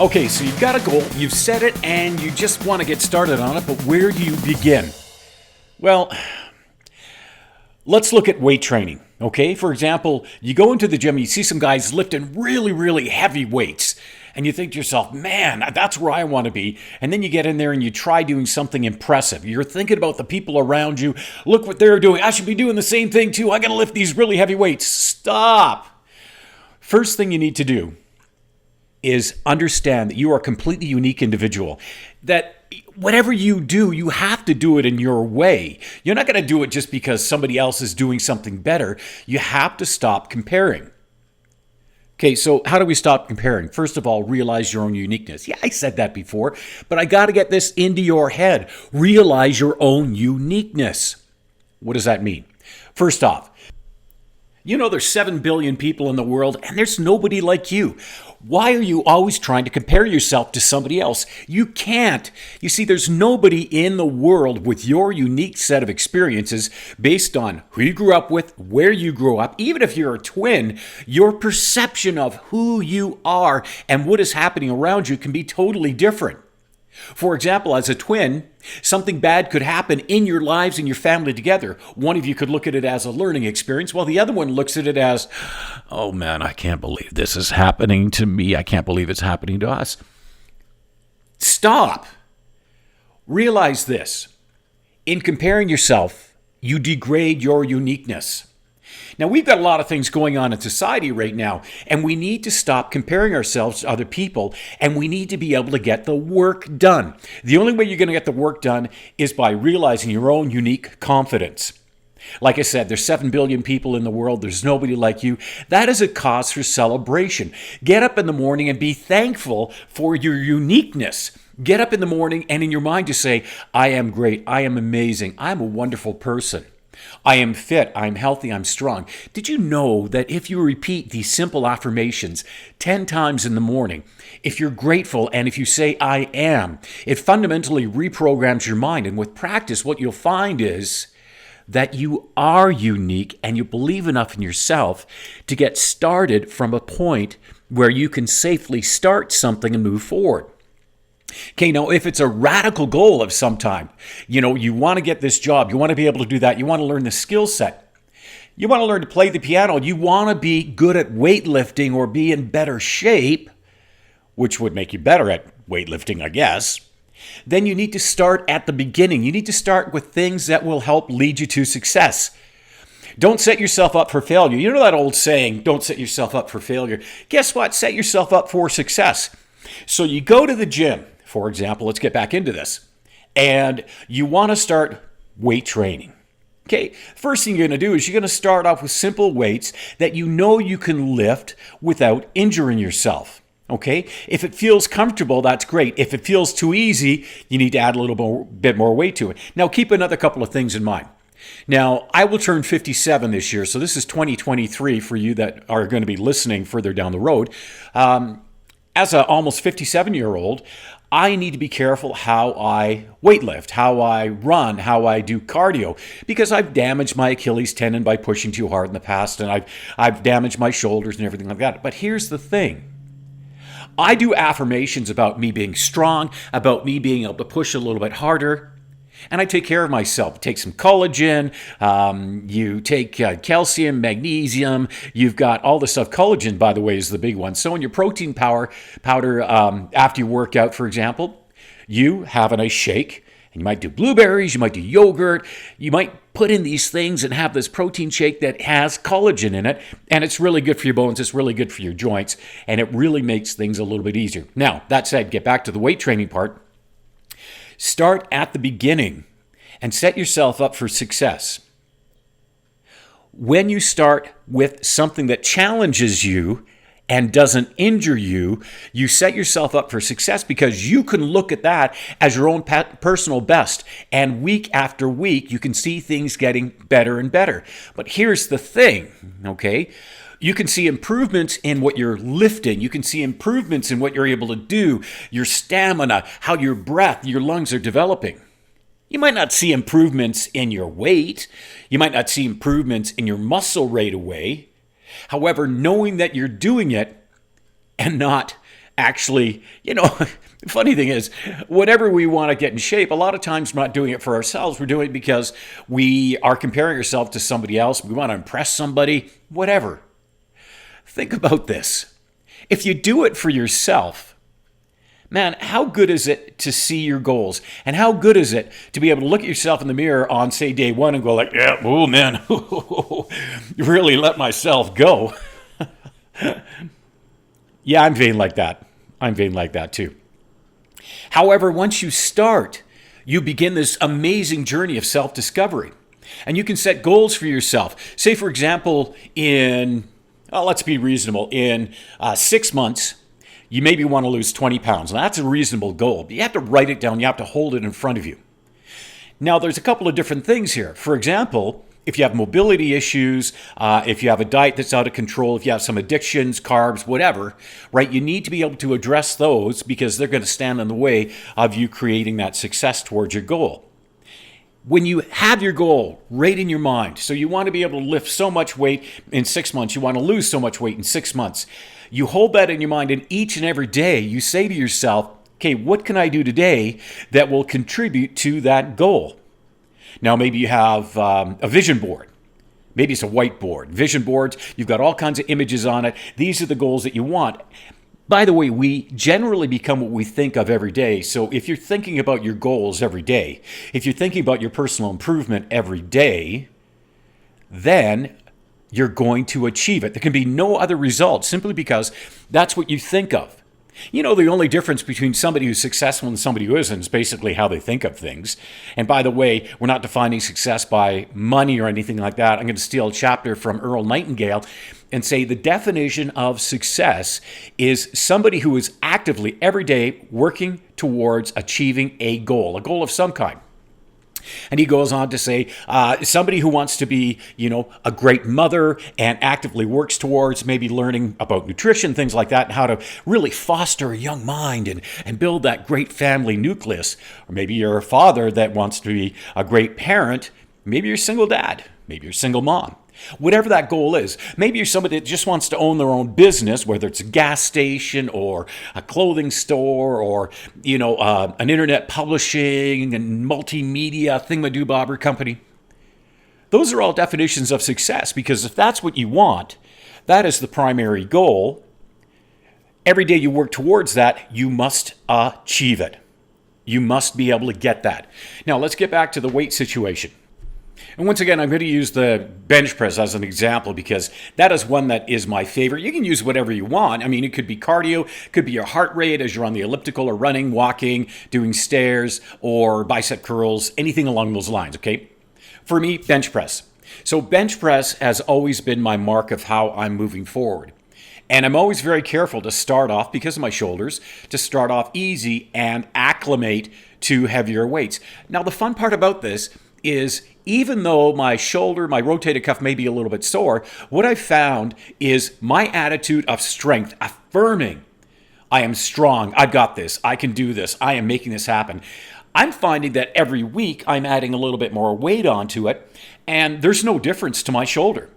Okay, so you've got a goal, you've set it, and you just want to get started on it, but where do you begin? Well, let's look at weight training, okay? For example, you go into the gym, you see some guys lifting really, really heavy weights, and you think to yourself, man, that's where I want to be. And then you get in there and you try doing something impressive. You're thinking about the people around you. Look what they're doing. I should be doing the same thing too. I got to lift these really heavy weights. Stop. First thing you need to do is understand that you are a completely unique individual. That whatever you do, you have to do it in your way. You're not going to do it just because somebody else is doing something better. You have to stop comparing. Okay, so how do we stop comparing? First of all, realize your own uniqueness. Yeah, I said that before, but I got to get this into your head. Realize your own uniqueness. What does that mean? First off, you know there's 7 billion people in the world and there's nobody like you. Why are you always trying to compare yourself to somebody else? You can't. You see, there's nobody in the world with your unique set of experiences based on who you grew up with, where you grew up. Even if you're a twin, your perception of who you are and what is happening around you can be totally different. For example, as a twin, something bad could happen in your lives and your family together. One of you could look at it as a learning experience, while the other one looks at it as, oh man, I can't believe this is happening to me. I can't believe it's happening to us. Stop. Realize this. In comparing yourself, you degrade your uniqueness. Now, we've got a lot of things going on in society right now, and we need to stop comparing ourselves to other people, and we need to be able to get the work done. The only way you're going to get the work done is by realizing your own unique confidence. Like I said, there's 7 billion people in the world. There's nobody like you. That is a cause for celebration. Get up in the morning and be thankful for your uniqueness. Get up in the morning and in your mind just say, I am great. I am amazing. I'm a wonderful person. I am fit, I'm healthy, I'm strong. Did you know that if you repeat these simple affirmations 10 times in the morning, if you're grateful and if you say, I am, it fundamentally reprograms your mind. And with practice, what you'll find is that you are unique and you believe enough in yourself to get started from a point where you can safely start something and move forward. Okay, now if it's a radical goal of some time, you want to get this job, you want to be able to do that, you want to learn the skill set, you want to learn to play the piano, you want to be good at weightlifting or be in better shape, which would make you better at weightlifting, I guess, then you need to start at the beginning. You need to start with things that will help lead you to success. Don't set yourself up for failure. You know that old saying, don't set yourself up for failure. Guess what? Set yourself up for success. So you go to the gym. For example, let's get back into this. And you want to start weight training. Okay, first thing you're going to do is you're going to start off with simple weights that you know you can lift without injuring yourself. Okay, if it feels comfortable, that's great. If it feels too easy, you need to add a little bit more weight to it. Now, keep another couple of things in mind. Now, I will turn 57 this year, so this is 2023 for you that are going to be listening further down the road. As an almost 57-year-old, I need to be careful how I weightlift, how I run, how I do cardio, because I've damaged my Achilles tendon by pushing too hard in the past, and I've damaged my shoulders and everything like that. But here's the thing. I do affirmations about me being strong, about me being able to push a little bit harder, and I take care of myself. Take some collagen, you take calcium, magnesium, you've got all this stuff. Collagen, by the way, is the big one. So in your protein powder, after you work out, for example, you have a nice shake, and you might do blueberries, you might do yogurt, you might put in these things and have this protein shake that has collagen in it, and it's really good for your bones, it's really good for your joints, and it really makes things a little bit easier. Now, that said, get back to the weight training part. Start at the beginning and set yourself up for success. When you start with something that challenges you and doesn't injure you, you set yourself up for success because you can look at that as your own personal best. And week after week, you can see things getting better and better. But here's the thing, okay? You can see improvements in what you're lifting. You can see improvements in what you're able to do, your stamina, how your breath, your lungs are developing. You might not see improvements in your weight. You might not see improvements in your muscle right away. However, knowing that you're doing it and not actually, the funny thing is, whatever we want to get in shape, a lot of times we're not doing it for ourselves. We're doing it because we are comparing ourselves to somebody else. We want to impress somebody, whatever. Think about this. If you do it for yourself, man, how good is it to see your goals? And how good is it to be able to look at yourself in the mirror on, say, day one and go like, yeah, oh man, really let myself go. Yeah, I'm vain like that. I'm vain like that too. However, once you start, you begin this amazing journey of self-discovery. And you can set goals for yourself. Say, for example, let's be reasonable, in 6 months, you maybe want to lose 20 pounds. Now, that's a reasonable goal, but you have to write it down. You have to hold it in front of you. Now, there's a couple of different things here. For example, if you have mobility issues, if you have a diet that's out of control, if you have some addictions, carbs, whatever, right, you need to be able to address those because they're going to stand in the way of you creating that success towards your goal. When you have your goal right in your mind, so you want to be able to lift so much weight in 6 months, you want to lose so much weight in 6 months, you hold that in your mind, and each and every day you say to yourself, okay, what can I do today that will contribute to that goal? Now, maybe you have a vision board. Maybe it's a whiteboard. Vision boards, you've got all kinds of images on it. These are the goals that you want. By the way, we generally become what we think of every day. So if you're thinking about your goals every day, if you're thinking about your personal improvement every day, then you're going to achieve it. There can be no other result simply because that's what you think of. The only difference between somebody who's successful and somebody who isn't is basically how they think of things. And by the way, we're not defining success by money or anything like that. I'm going to steal a chapter from Earl Nightingale and say the definition of success is somebody who is actively every day working towards achieving a goal of some kind. And he goes on to say, somebody who wants to be, a great mother and actively works towards maybe learning about nutrition, things like that, and how to really foster a young mind and build that great family nucleus. Or maybe you're a father that wants to be a great parent. Maybe you're a single dad. Maybe you're a single mom. Whatever that goal is. Maybe you're somebody that just wants to own their own business, whether it's a gas station or a clothing store or, an internet publishing and multimedia thingamadoo-bobber company. Those are all definitions of success because if that's what you want, that is the primary goal. Every day you work towards that, you must achieve it. You must be able to get that. Now, let's get back to the weight situation. And once again, I'm going to use the bench press as an example because that is one that is my favorite. You can use whatever you want. I mean, it could be cardio, could be your heart rate as you're on the elliptical or running, walking, doing stairs, or bicep curls, anything along those lines, okay? For me, bench press. So bench press has always been my mark of how I'm moving forward. And I'm always very careful to start off, because of my shoulders, to start off easy and acclimate to heavier weights. Now, the fun part about this is even though my shoulder, my rotator cuff may be a little bit sore, what I've found is my attitude of strength, affirming, I am strong, I've got this, I can do this, I am making this happen. I'm finding that every week I'm adding a little bit more weight onto it, and there's no difference to my shoulder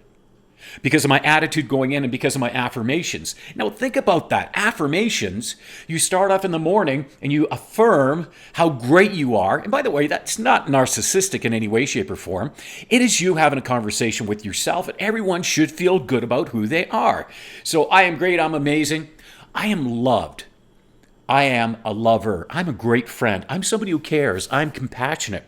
because of my attitude going in and because of my affirmations. Now think about that. Affirmations, you start off in the morning and you affirm how great you are. And by the way, that's not narcissistic in any way, shape, or form. It is you having a conversation with yourself, and everyone should feel good about who they are. So I am great, I'm amazing, I am loved. I am a lover. I'm a great friend. I'm somebody who cares. I'm compassionate.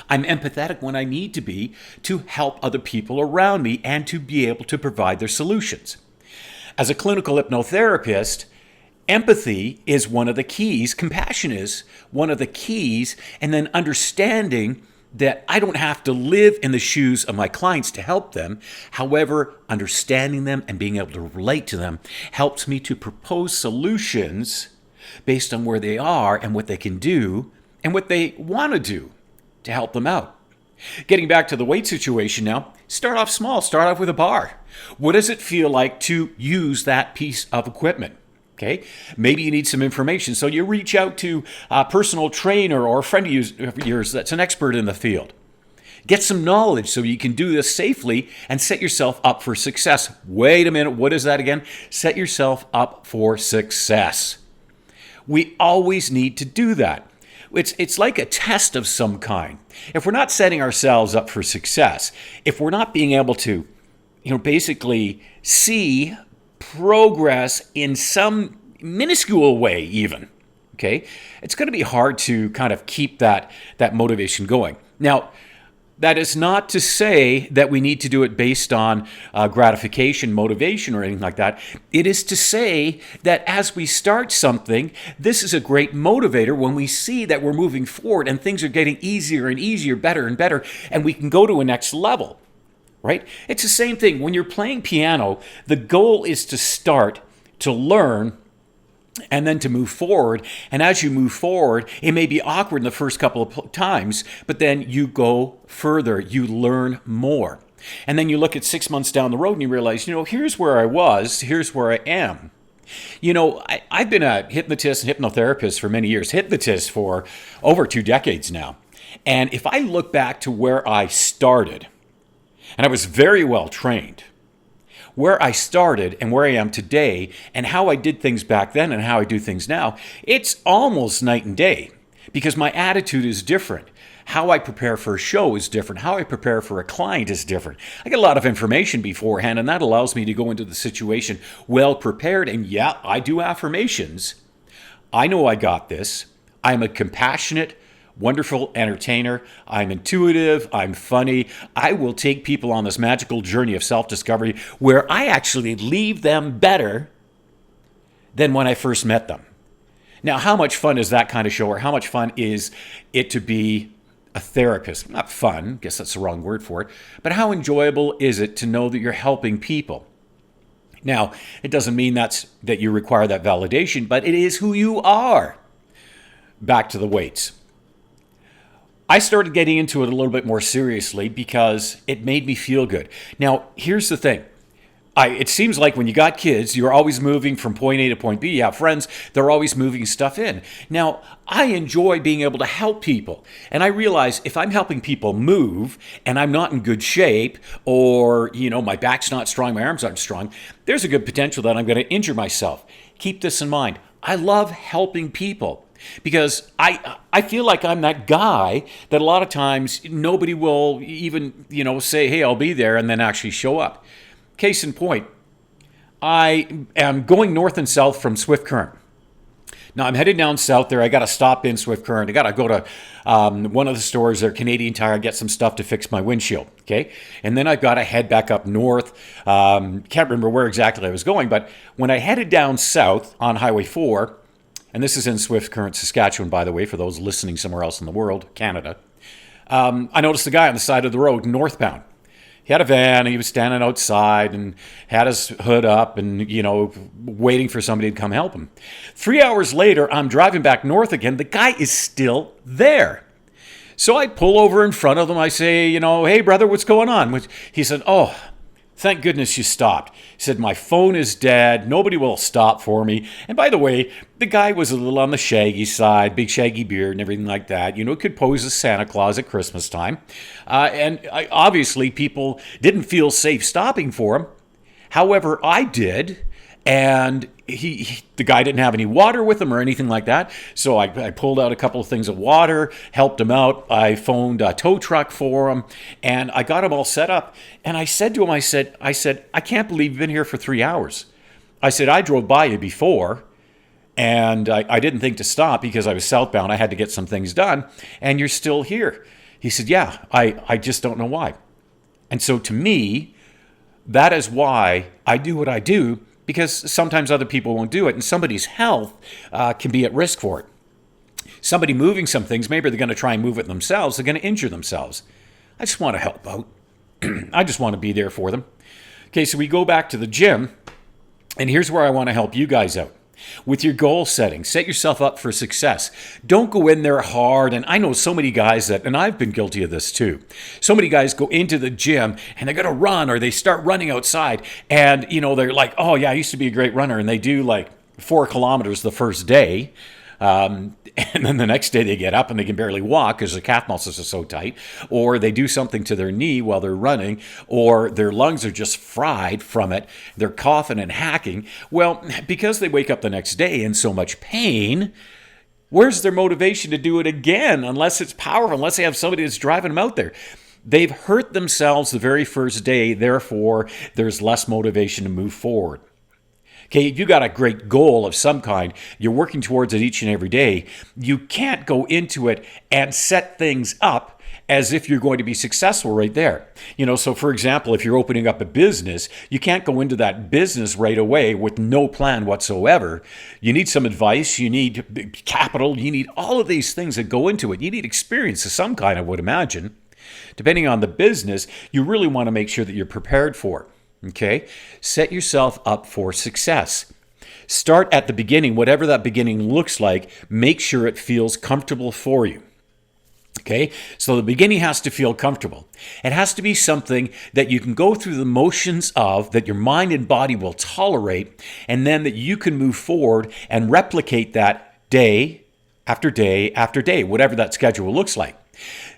I'm empathetic when I need to be to help other people around me and to be able to provide their solutions. As a clinical hypnotherapist, empathy is one of the keys. Compassion is one of the keys. And then understanding that I don't have to live in the shoes of my clients to help them. However, understanding them and being able to relate to them helps me to propose solutions based on where they are and what they can do and what they want to do to help them out. Getting back to the weight situation now, start off small, start off with a bar. What does it feel like to use that piece of equipment? Okay, maybe you need some information, so you reach out to a personal trainer or a friend of yours that's an expert in the field. Get some knowledge so you can do this safely and set yourself up for success. Wait a minute, what is that again? Set yourself up for success. We always need to do that. It's like a test of some kind. If we're not setting ourselves up for success, if we're not being able to, basically see progress in some minuscule way even, okay, it's going to be hard to kind of keep that motivation going. Now, that is not to say that we need to do it based on gratification, motivation, or anything like that. It is to say that as we start something, this is a great motivator when we see that we're moving forward and things are getting easier and easier, better and better, and we can go to a next level, right? It's the same thing. When you're playing piano, the goal is to start, to learn, and then to move forward. And as you move forward, it may be awkward in the first couple of times, but then you go further, you learn more. And then you look at 6 months down the road and you realize, here's where I was, here's where I am. I've been a hypnotist and hypnotherapist for many years, hypnotist for over 2 decades now. And if I look back to where I started, and I was very well trained, where I started and where I am today and how I did things back then and how I do things now, it's almost night and day because my attitude is different. How I prepare for a show is different. How I prepare for a client is different. I get a lot of information beforehand, and that allows me to go into the situation well prepared. And yeah, I do affirmations. I know I got this. I'm a compassionate, wonderful entertainer. I'm intuitive. I'm funny. I will take people on this magical journey of self-discovery where I actually leave them better than when I first met them. Now, how much fun is that kind of show, or how much fun is it to be a therapist? Not fun, I guess that's the wrong word for it, but how enjoyable is it to know that you're helping people? Now, it doesn't mean that you require that validation, but it is who you are. Back to the weights. I started getting into it a little bit more seriously because it made me feel good. Now, here's the thing. It seems like when you got kids, you're always moving from point A to point B. You have friends, they're always moving stuff in. Now, I enjoy being able to help people. And I realize if I'm helping people move and I'm not in good shape, or, my back's not strong, my arms aren't strong, there's a good potential that I'm going to injure myself. Keep this in mind. I love helping people. Because I feel like I'm that guy that a lot of times nobody will even, say, hey, I'll be there, and then actually show up. Case in point, I am going north and south from Swift Current. Now, I'm headed down south there. I got to stop in Swift Current. I got to go to one of the stores there, Canadian Tire, get some stuff to fix my windshield, okay? And then I've got to head back up north. Can't remember where exactly I was going, but when I headed down south on Highway 4, and this is in Swift Current, Saskatchewan, by the way, for those listening somewhere else in the world, Canada. I noticed a guy on the side of the road, northbound. He had a van, and he was standing outside and had his hood up and, waiting for somebody to come help him. 3 hours later, I'm driving back north again. The guy is still there. So I pull over in front of him. I say, hey, brother, what's going on? He said, oh, thank goodness you stopped. He said, my phone is dead. Nobody will stop for me. And by the way, the guy was a little on the shaggy side, big shaggy beard and everything like that. Could pose as Santa Claus at Christmas time. And obviously people didn't feel safe stopping for him. However, I did. And the guy didn't have any water with him or anything like that. So I pulled out a couple of things of water, helped him out. I phoned a tow truck for him, and I got him all set up. And I said to him, I said, I can't believe you've been here for 3 hours. I said, I drove by you before, and I didn't think to stop because I was southbound. I had to get some things done, and you're still here. He said, yeah, I just don't know why. And so to me, that is why I do what I do, because sometimes other people won't do it, and somebody's health can be at risk for it. Somebody moving some things, maybe they're going to try and move it themselves, they're going to injure themselves. I just want to help out. I just want to be there for them. Okay, so we go back to the gym, and here's where I want to help you guys out. With your goal setting, set yourself up for success. Don't go in there hard. And I know so many guys and I've been guilty of this too. So many guys go into the gym and they're going to run, or they start running outside. And, they're like, oh yeah, I used to be a great runner. And they do like 4 kilometers the first day. And then the next day they get up and they can barely walk because the calf muscles are so tight, or they do something to their knee while they're running, or their lungs are just fried from it. They're coughing and hacking. Well, because they wake up the next day in so much pain, where's their motivation to do it again unless it's powerful, unless they have somebody that's driving them out there? They've hurt themselves the very first day, therefore there's less motivation to move forward. Okay, you got a great goal of some kind. You're working towards it each and every day. You can't go into it and set things up as if you're going to be successful right there. So for example, if you're opening up a business, you can't go into that business right away with no plan whatsoever. You need some advice, you need capital, you need all of these things that go into it. You need experience of some kind, I would imagine. Depending on the business, you really want to make sure that you're prepared for it. Okay? Set yourself up for success. Start at the beginning, whatever that beginning looks like, make sure it feels comfortable for you. Okay? So the beginning has to feel comfortable. It has to be something that you can go through the motions of, that your mind and body will tolerate, and then that you can move forward and replicate that day after day after day, whatever that schedule looks like.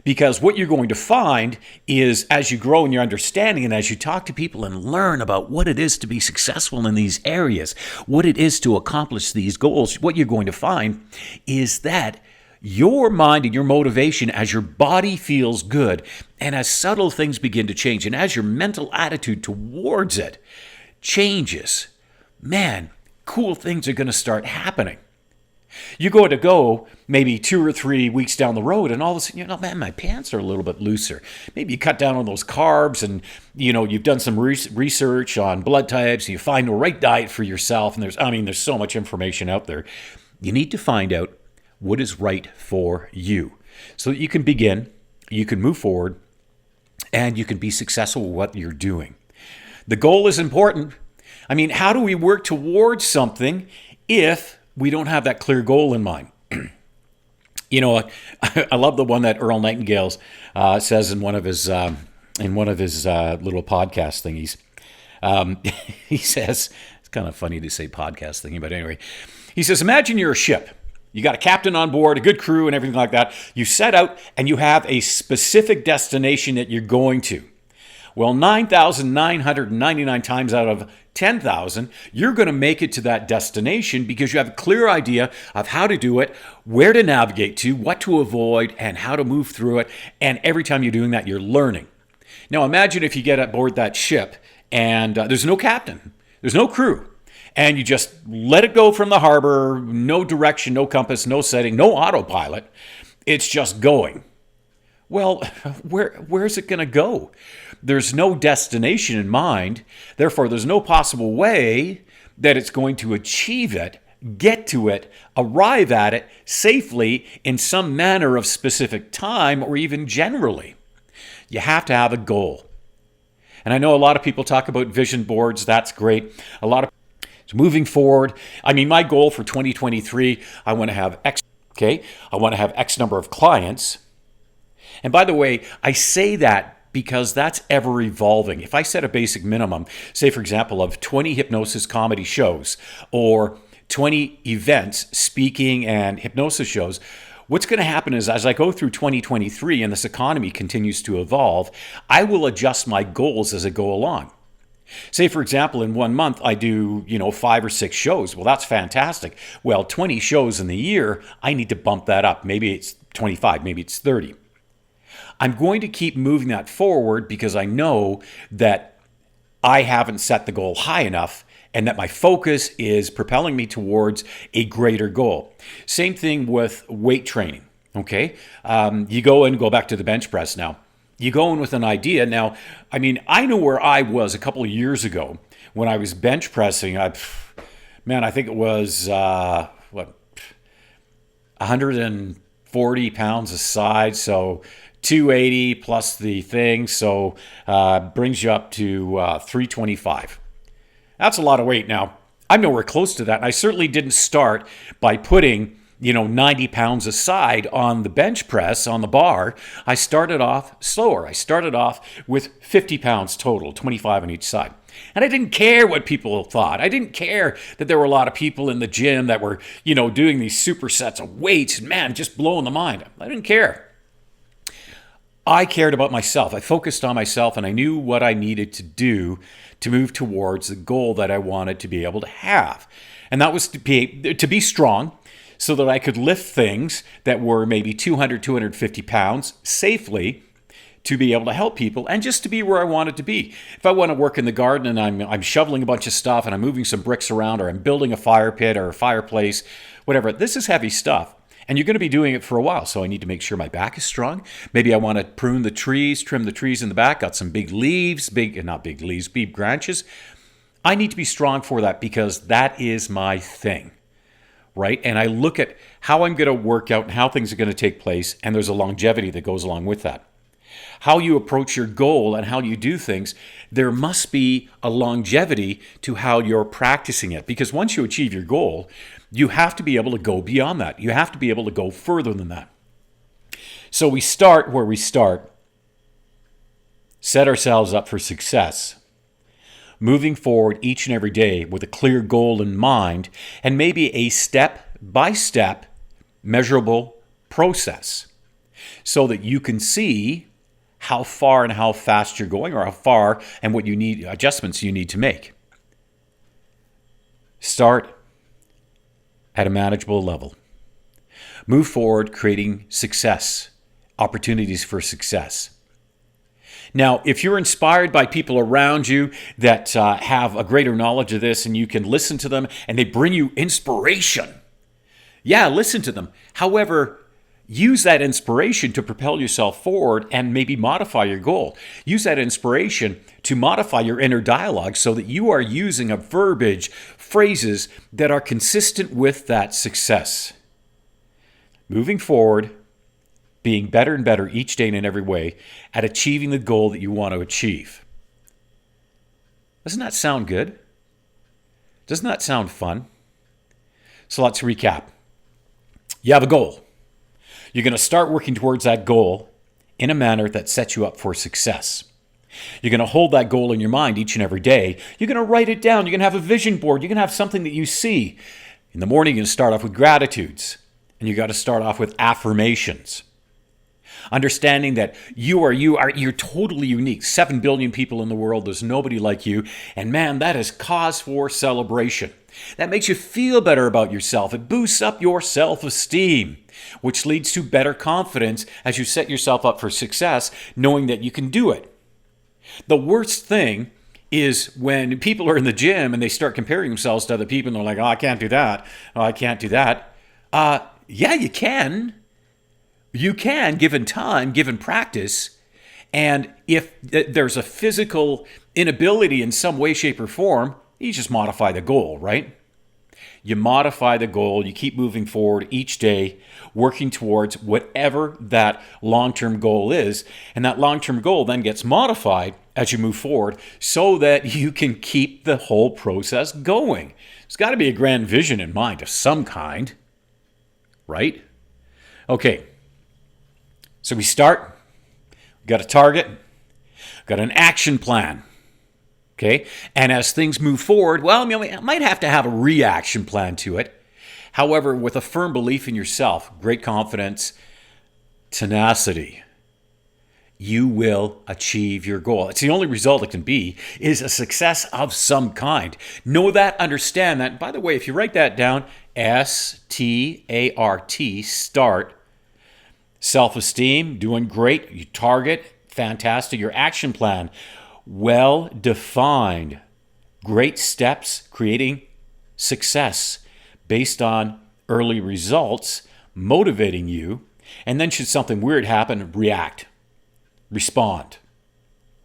Because what you're going to find is, as you grow in your understanding and as you talk to people and learn about what it is to be successful in these areas, what it is to accomplish these goals, what you're going to find is that your mind and your motivation, as your body feels good and as subtle things begin to change and as your mental attitude towards it changes, man, cool things are going to start happening. You go maybe 2 or 3 weeks down the road, and all of a sudden, man, my pants are a little bit looser. Maybe you cut down on those carbs, and you've done some research on blood types, and you find the right diet for yourself. And there's so much information out there. You need to find out what is right for you, so that you can begin, you can move forward, and you can be successful with what you're doing. The goal is important. How do we work towards something if we don't have that clear goal in mind? I love the one that Earl Nightingale says in one of his little podcast thingies. He says, it's kind of funny to say podcast thingy, but anyway, he says, imagine you're a ship. You got a captain on board, a good crew, and everything like that. You set out and you have a specific destination that you're going to. Well, 9,999 times out of 10,000, you're going to make it to that destination because you have a clear idea of how to do it, where to navigate to, what to avoid, and how to move through it. And every time you're doing that, you're learning. Now, imagine if you get aboard that ship and there's no captain, there's no crew, and you just let it go from the harbor, no direction, no compass, no setting, no autopilot. It's just going. Well, where's it going to go? There's no destination in mind. Therefore, there's no possible way that it's going to achieve it, get to it, arrive at it safely in some manner of specific time or even generally. You have to have a goal. And I know a lot of people talk about vision boards. That's great. A lot of moving forward. My goal for 2023, I want to have X number of clients. And by the way, I say that because that's ever evolving. If I set a basic minimum, say for example, of 20 hypnosis comedy shows or 20 events, speaking and hypnosis shows, what's going to happen is as I go through 2023 and this economy continues to evolve, I will adjust my goals as I go along. Say, for example, in 1 month, I do, 5 or 6 shows. Well, that's fantastic. Well, 20 shows in the year, I need to bump that up. Maybe it's 25, maybe it's 30. I'm going to keep moving that forward because I know that I haven't set the goal high enough and that my focus is propelling me towards a greater goal. Same thing with weight training, okay? You go back to the bench press now. You go in with an idea. Now, I know where I was a couple of years ago when I was bench pressing. I think it was, 140 pounds a side, so 280 plus the thing, so brings you up to 325. That's a lot of weight now. I'm nowhere close to that, and I certainly didn't start by putting 90 pounds a side on the bench press on the bar, I started off slower. I started off with 50 pounds total, 25 on each side. And I didn't care what people thought. I didn't care that there were a lot of people in the gym that were, doing these supersets of weights and, man, just blowing the mind. I didn't care. I cared about myself. I focused on myself, and I knew what I needed to do to move towards the goal that I wanted to be able to have. And that was to be strong so that I could lift things that were maybe 200, 250 pounds safely to be able to help people and just to be where I wanted to be. If I want to work in the garden and I'm shoveling a bunch of stuff and I'm moving some bricks around or I'm building a fire pit or a fireplace, whatever, this is heavy stuff. And you're going to be doing it for a while, so I need to make sure my back is strong. Maybe I want to prune the trees, trim the trees in the back, got some big leaves, big branches. I need to be strong for that because that is my thing, right? And I look at how I'm going to work out and how things are going to take place, and there's a longevity that goes along with that. How you approach your goal and how you do things, there must be a longevity to how you're practicing it. Because once you achieve your goal, you have to be able to go beyond that. You have to be able to go further than that. So we start where we start, set ourselves up for success, moving forward each and every day with a clear goal in mind and maybe a step-by-step measurable process so that you can see how far and how fast you're going or how far and what adjustments you need to make. Start at a manageable level. Move forward, creating success, opportunities for success. Now, if you're inspired by people around you that have a greater knowledge of this and you can listen to them and they bring you inspiration, listen to them. However, use that inspiration to propel yourself forward and maybe modify your goal. Use that inspiration to modify your inner dialogue so that you are using a verbiage, phrases that are consistent with that success. Moving forward, being better and better each day and in every way at achieving the goal that you want to achieve. Doesn't that sound good? Doesn't that sound fun? So let's recap. You have a goal. You're going to start working towards that goal in a manner that sets you up for success. You're going to hold that goal in your mind each and every day. You're going to write it down. You're going to have a vision board. You're going to have something that you see. In the morning, you're going to start off with gratitudes, and you got to start off with affirmations. Understanding that you're totally unique. 7 billion people in the world. There's nobody like you. And man, that is cause for celebration. That makes you feel better about yourself. It boosts up your self-esteem, which leads to better confidence as you set yourself up for success, knowing that you can do it. The worst thing is when people are in the gym and they start comparing themselves to other people and they're like, oh, I can't do that. Oh, I can't do that. Yeah, you can. You can, given time, given practice. And if there's a physical inability in some way, shape, or form, you just modify the goal, right? You modify the goal, you keep moving forward each day, working towards whatever that long-term goal is. And that long-term goal then gets modified as you move forward so that you can keep the whole process going. There's got to be a grand vision in mind of some kind, right? Okay, so we start, we've got a target, we've got an action plan. Okay, and as things move forward, well, I might have to have a reaction plan to it. However, with a firm belief in yourself, great confidence, tenacity, you will achieve your goal. It's the only result it can be is a success of some kind. Know that, understand that. By the way, if you write that down, S-T-A-R-T, START, self-esteem, doing great, you target, fantastic, your action plan, well-defined, great steps, creating success based on early results, motivating you, and then should something weird happen, react, respond.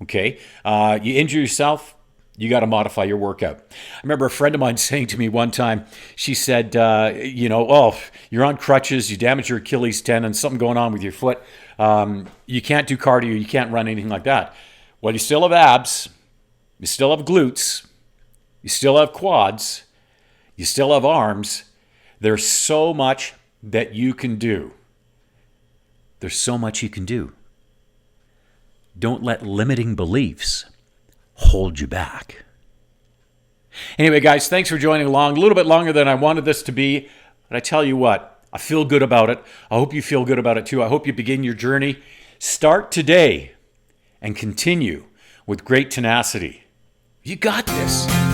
Okay? You injure yourself, you got to modify your workout. I remember a friend of mine saying to me one time, she said, oh, you're on crutches, you damaged your Achilles tendon, something going on with your foot, you can't do cardio, you can't run, anything like that. Well, you still have abs, you still have glutes, you still have quads, you still have arms. There's so much that you can do. There's so much you can do. Don't let limiting beliefs hold you back. Anyway, guys, thanks for joining along. A little bit longer than I wanted this to be, but I tell you what, I feel good about it. I hope you feel good about it too. I hope you begin your journey. Start today and continue with great tenacity. You got this.